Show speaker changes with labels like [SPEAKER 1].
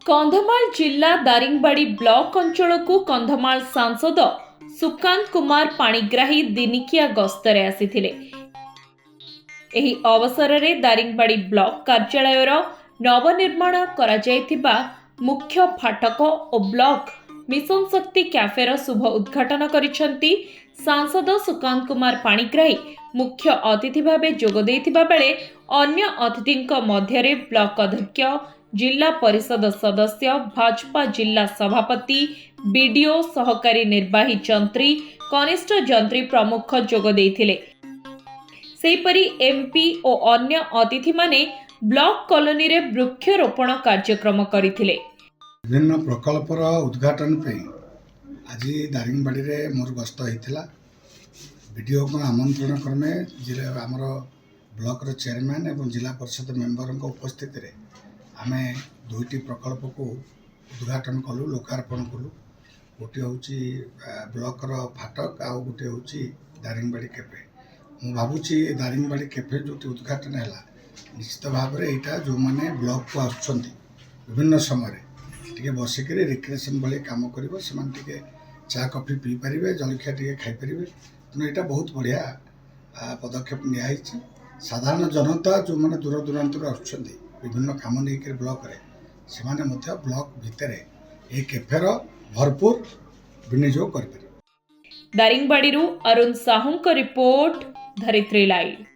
[SPEAKER 1] कंधमाल जिला दारिंगबाड़ी ब्लॉक अंचल को कंधमाल सांसद सुकांत कुमार पाणिग्राही दिनिकिया गस्तरे आसिथिले। एही अवसर में दारिंगबाड़ी ब्लॉक कार्यालय नवनिर्माण कराଯାଇଥିବା मुख्य फाटक और ब्लॉक मिशन शक्ति कैफेर शुभ उद्घाटन करिसेंती सांसद सुकांत कुमार पाणिग्राही। मुख्य अतिथि भावे जोग देइथिबा बेले अन्य अतिथिंक मध्यरे ब्लॉक अध्यक्ष, जिला परिषद सदस्य, भाजपा जिला सभापति, बीडीओ, सहकारी निर्वाही जंत्री, कनिष्ठ जंत्री प्रमुख जोग देइथिले। सेहीपरि एमपी और अन्य अतिथि माने ब्लॉक कॉलोनी रे वृक्षरोपण कार्यक्रम करथिले।
[SPEAKER 2] विभिन्न प्रकल्पर उद्घाटन पे आज दारिंगबाड़ी रे मोर गस्त होइथिला। वीडियो को आमंत्रण क्रमे जिला आमर ब्लॉक रो चेयरमैन एवं जिला परिषद मेंबर को उपस्थित रे आमे दुईटी प्रकल्प को उद्घाटन कलु, लोकार्पण कलु। गोटे होची ब्लॉक रो फाटक आ गोटे होची दारिंगबाड़ी कैफे। मु भाबुची दारिंगबाड़ी कैफे जो उद्घाटन है निश्चित भाव में यहाँ जो मैंने ब्लॉक को आसुँच विभिन्न समय टे बसिक रिक्रिएसन भाई कम कर चा कॉफी पी पारे, जलखिया टे खाईपर। तेणु यहाँ बहुत बढ़िया पदक्षेप नियाई। साधारण जनता जो मैंने दूर दूरांत आसुँच विभिन्न कम नहीं ब्लॉक रे से ब्लॉक भितर ये कैफेर भरपूर विनियोग कर।
[SPEAKER 1] दारिंगबाड़ी अरुण साहू रिपोर्ट, धरित्री लाइव।